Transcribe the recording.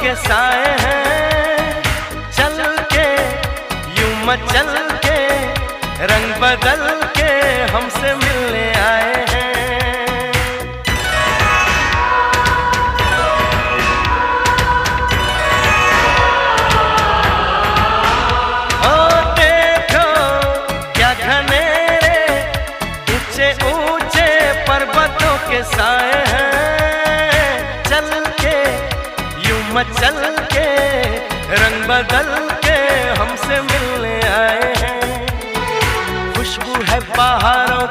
के साए हैं, चल के यूं मचल के रंग बदल के हमसे मिलने आए हैं। ओ देखो क्या घनेरे ऊंचे ऊंचे पर्वतों के साए हैं, चल के यूं मचल के रंग बदल के हमसे मिलने आए हैं। खुशबू है पहाड़ों